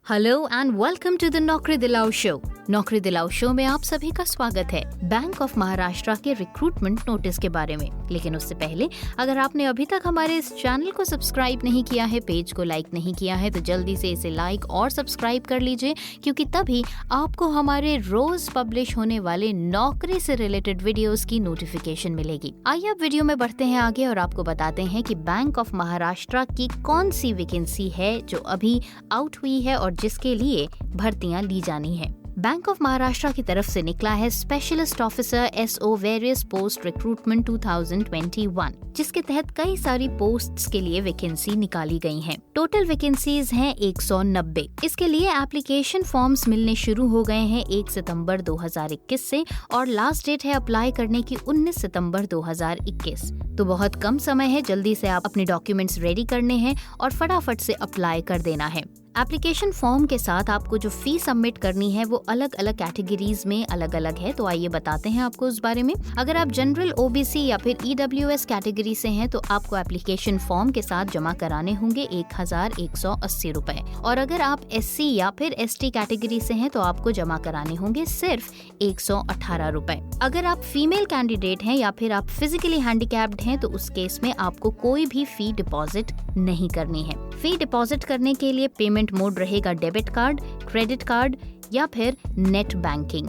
Hello and welcome to the Naukri Dilao show. नौकरी Dilao show में आप सभी का स्वागत है बैंक ऑफ महाराष्ट्र के रिक्रूटमेंट नोटिस के बारे में। लेकिन उससे पहले अगर आपने अभी तक हमारे इस चैनल को सब्सक्राइब नहीं किया है, पेज को लाइक नहीं किया है, तो जल्दी से इसे लाइक और सब्सक्राइब कर लीजिए, क्योंकि तभी आपको हमारे रोज पब्लिश होने वाले नौकरी से रिलेटेड वीडियोस की नोटिफिकेशन मिलेगी। आइए अब वीडियो में बढ़ते हैं आगे और आपको बताते हैं कि बैंक ऑफ महाराष्ट्र की कौन सी वैकेंसी है जो अभी आउट हुई है और जिसके लिए भर्तियां ली जानी है। बैंक ऑफ महाराष्ट्र की तरफ से निकला है specialist officer SO various post recruitment 2021, जिसके तहत कई सारी पोस्ट्स के लिए वैकेंसी निकाली गई हैं। टोटल वैकेंसीज हैं 190। इसके लिए एप्लीकेशन फॉर्म्स मिलने शुरू हो गए हैं 1 सितंबर 2021 से और लास्ट डेट है अप्लाई करने की 19 सितंबर 2021। तो बहुत कम समय है, जल्दी से आप अपने डॉक्यूमेंट्स रेडी करने हैं और फटाफट से अप्लाई कर देना है। एप्लीकेशन फॉर्म के साथ आपको जो फी सबमिट करनी है वो अलग अलग कैटेगरीज में अलग अलग है, तो आइए बताते हैं आपको उस बारे में। अगर आप जनरल ओबीसी या फिर ईडब्ल्यूएस कैटेगरी से हैं तो आपको एप्लीकेशन फॉर्म के साथ जमा कराने होंगे 1180 रुपए, और अगर आप एससी या फिर एसटी कैटेगरी से हैं तो आपको जमा कराने होंगे सिर्फ 118 रुपए। अगर आप फीमेल कैंडिडेट हैं या फिर आप फिजिकली हैंडीकैप्ड हैं तो उस केस में आपको कोई भी फी डिपॉजिट नहीं करनी है। फी डिपॉजिट करने के लिए पेमेंट मोड रहेगा डेबिट कार्ड, क्रेडिट कार्ड या फिर net banking.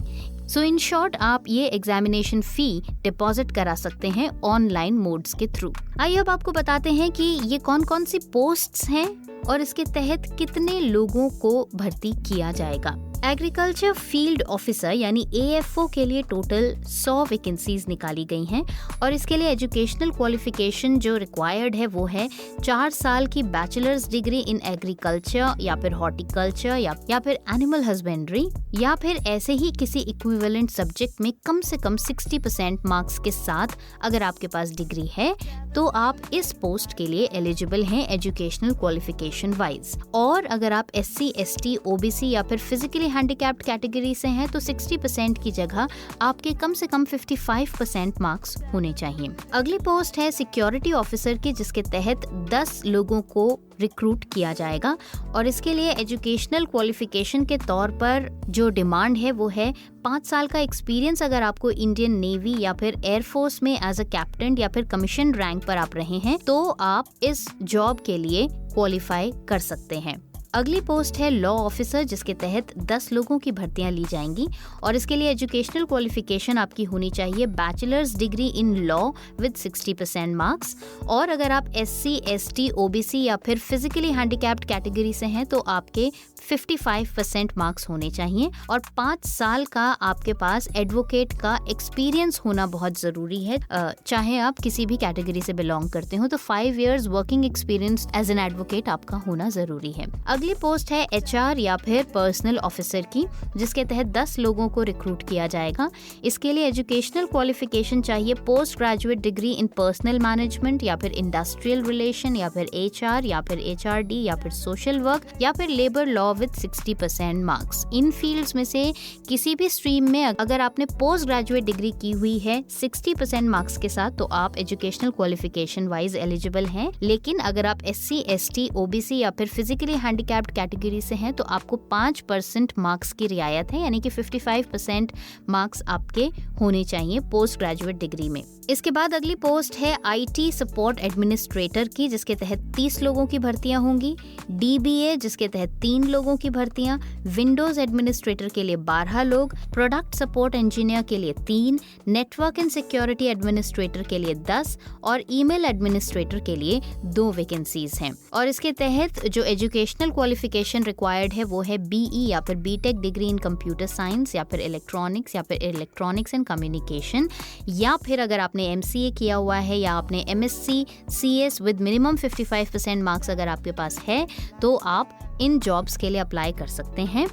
So in short आप ये एग्जामिनेशन फी डिपॉजिट करा सकते हैं ऑनलाइन मोड्स के थ्रू। आइए अब आपको बताते हैं कि ये कौन कौन सी पोस्ट्स हैं और इसके तहत कितने लोगों को भर्ती किया जाएगा। एग्रीकल्चर फील्ड ऑफिसर यानी एएफओ के लिए टोटल 100 वैकेंसीज निकाली गई हैं और इसके लिए एजुकेशनल क्वालिफिकेशन जो रिक्वायर्ड है वो है 4 साल की बैचलर्स डिग्री इन एग्रीकल्चर या फिर हॉर्टिकल्चर या फिर एनिमल हस्बेंड्री या फिर ऐसे ही किसी इक्विवेलेंट सब्जेक्ट में कम से कम 60% मार्क्स के साथ अगर आपके पास डिग्री है तो आप इस पोस्ट के लिए एलिजिबल हैं एजुकेशनल क्वालिफिकेशन वाइज। और अगर आप एससी, एसटी, ओबीसी या फिर फिजिकली हैंडीकैप्ड कैटेगरी से हैं तो 60% की जगह आपके कम से कम 55% मार्क्स होने चाहिए। अगली पोस्ट है सिक्योरिटी ऑफिसर की, जिसके तहत 10 लोगों को रिक्रूट किया जाएगा और इसके लिए एजुकेशनल क्वालिफिकेशन के तौर पर जो डिमांड है वो है 5 साल का एक्सपीरियंस। अगर आपको इंडियन नेवी या फिर एयरफोर्स में एज अ कैप्टन या फिर कमीशन रैंक पर आप रहे हैं तो आप इस जॉब के लिए क्वालिफाई कर सकते हैं। अगली पोस्ट है लॉ ऑफिसर, जिसके तहत 10 लोगों की भर्तियां ली जाएंगी और इसके लिए एजुकेशनल क्वालिफिकेशन आपकी होनी चाहिए bachelors degree in law with 60% marks. और अगर आप एससी, एसटी, ओबीसी या फिर फिजिकली हैंडीकैप्ड कैटेगरी से हैं तो आपके 55% मार्क्स होने चाहिए और 5 साल का आपके पास एडवोकेट का एक्सपीरियंस होना बहुत जरूरी है। चाहे आप किसी भी कैटेगरी से बिलोंग करते हो तो 5 years working experience as an advocate आपका होना जरूरी है। अगली पोस्ट है एचआर या फिर पर्सनल ऑफिसर की, जिसके तहत 10 लोगों को रिक्रूट किया जाएगा। इसके लिए एजुकेशनल क्वालिफिकेशन चाहिए post graduate degree in personal management या फिर इंडस्ट्रियल रिलेशन या फिर एचआर या फिर एचआरडी या फिर सोशल वर्क या फिर labour law with 60% marks. In fields में से किसी भी स्ट्रीम में अगर आपने पोस्ट ग्रेजुएट डिग्री की हुई है 60% मार्क्स के साथ तो आप एजुकेशनल क्वालिफिकेशन वाइज एलिजिबल हैं। लेकिन अगर आप एससी, एसटी, ओबीसी या फिर फिजिकली हैंडीकैप्ड कैटेगरी से हैं तो आपको 5% मार्क्स की रियायत है, यानी कि 55% मार्क्स आपके होने चाहिए पोस्ट ग्रेजुएट डिग्री में। इसके बाद अगली पोस्ट है आईटी सपोर्ट एडमिनिस्ट्रेटर की, जिसके तहत 30 लोगों की भर्तियां होंगी। डीबीए, जिसके तहत 3 लोगों की भर्तियां। विंडोज एडमिनिस्ट्रेटर के लिए 12 लोग। प्रोडक्ट सपोर्ट इंजीनियर के लिए 3। नेटवर्क एंड सिक्योरिटी एडमिनिस्ट्रेटर के लिए 10 और ईमेल एडमिनिस्ट्रेटर के लिए 2 वैकेंसीज हैं। और इसके तहत जो एजुकेशनल क्वालिफिकेशन रिक्वायर्ड है वो है बीई या फिर BTech degree in computer science या फिर इलेक्ट्रॉनिक्स या फिर इलेक्ट्रॉनिक्स एंड कम्युनिकेशन, या फिर अगर आपने एमसीए किया हुआ है या आपने MSc CS with minimum 55% marks अगर आपके पास है तो आप इन जॉब्स के लिए अप्लाई कर सकते हैं।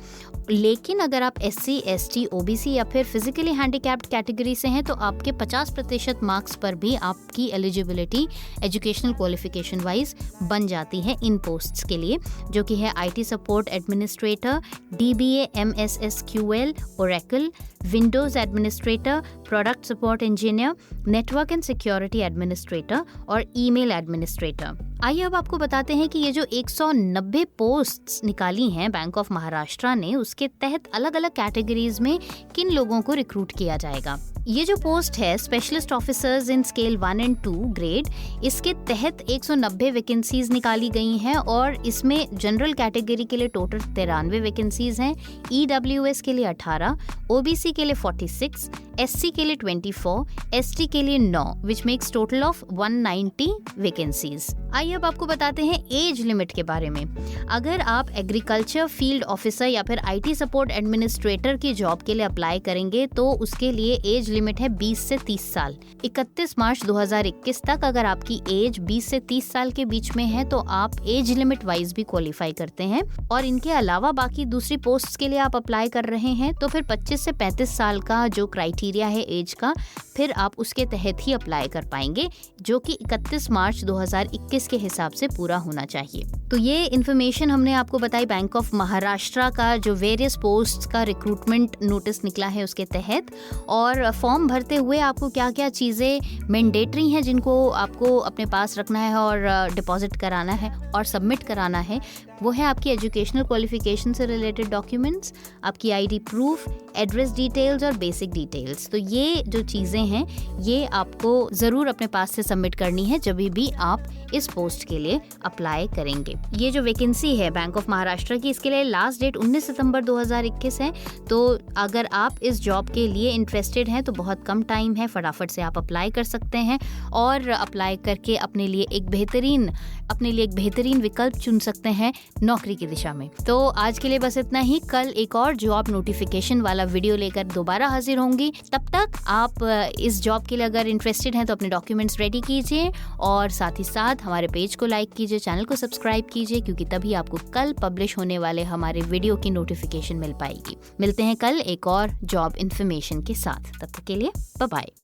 लेकिन अगर आप एससी, एसटी, ओबीसी या फिर फिजिकली हैंडीकैप्ड कैटेगरी से हैं तो आपके 50% मार्क्स पर भी आपकी एलिजिबिलिटी एजुकेशनल क्वालिफिकेशन वाइज बन जाती है इन पोस्ट्स के लिए, जो कि है IT support administrator, DBA, MSSQL, Oracle, Windows administrator, product support engineer, network and security administrator और ईमेल एडमिनिस्ट्रेटर। आइए अब आपको बताते हैं कि ये जो 190 पोस्ट्स निकाली हैं बैंक ऑफ महाराष्ट्र ने, उसके तहत अलग अलग कैटेगरीज में किन लोगों को रिक्रूट किया जाएगा। ये जो पोस्ट है स्पेशलिस्ट ऑफिसर्स इन स्केल 1 और 2 ग्रेड, इसके तहत 190 वैकेंसीज निकाली गई हैं और इसमें जनरल कैटेगरी के लिए टोटल 93 वैकेंसीज हैं, EWS के लिए 18, OBC के लिए 46, SC के लिए 24, ST के लिए 9, which makes total of 190 vacancies. आइए अब आपको बताते हैं एज लिमिट के बारे में। अगर आप एग्रीकल्चर फील्ड ऑफिसर या फिर IT सपोर्ट एडमिनिस्ट्रेटर की जॉब के लिए अप्लाई करेंगे तो उसके लिए एज लिमिट है 20 से 30 साल। 31 मार्च 2021 तक अगर आपकी एज 20 से 30 साल के बीच में है तो आप एज लिमिट वाइज भी क्वालिफाई करते हैं। और इनके अलावा बाकी दूसरी पोस्ट के लिए आप अप्लाई कर रहे हैं तो फिर 25 से 35 साल का जो क्राइटेरिया है एज का, फिर आप उसके तहत ही अप्लाई कर पाएंगे, जो कि 31 मार्च 2021 के हिसाब से पूरा होना चाहिए। तो ये इन्फॉर्मेशन हमने आपको बताई बैंक ऑफ महाराष्ट्र का जो वेरियस पोस्ट का रिक्रूटमेंट नोटिस निकला है उसके तहत। और फॉर्म भरते हुए आपको क्या क्या चीज़ें मैंडेटरी हैं जिनको आपको अपने पास रखना है और डिपॉजिट कराना है और सबमिट कराना है, वो है आपकी एजुकेशनल क्वालिफिकेशन से रिलेटेड डॉक्यूमेंट्स, आपकी ID प्रूफ, एड्रेस डिटेल्स और बेसिक डिटेल्स। तो ये जो चीज़ें हैं ये आपको ज़रूर अपने पास से सबमिट करनी है जब भी आप इस पोस्ट के लिए अप्लाई करेंगे। ये जो वैकेंसी है बैंक ऑफ महाराष्ट्र की, इसके लिए लास्ट डेट 19 सितंबर 2021 है। तो अगर आप इस जॉब के लिए इंटरेस्टेड हैं तो बहुत कम टाइम है, फटाफट से आप अप्लाई कर सकते हैं और अप्लाई करके अपने लिए एक बेहतरीन विकल्प चुन सकते हैं नौकरी की दिशा में। तो आज के लिए बस इतना ही। कल एक और जॉब नोटिफिकेशन वाला वीडियो लेकर दोबारा हाजिर होंगी। तब तक आप इस जॉब के लिए अगर इंटरेस्टेड हैं तो अपने डॉक्यूमेंट्स रेडी कीजिए और साथ ही साथ हमारे पेज को लाइक कीजिए, चैनल को सब्सक्राइब कीजिए, क्योंकि तभी आपको कल पब्लिश होने वाले हमारे वीडियो की नोटिफिकेशन मिल पाएगी। मिलते हैं कल एक और जॉब इन्फॉर्मेशन के साथ। तब तक के लिए बाय बाय।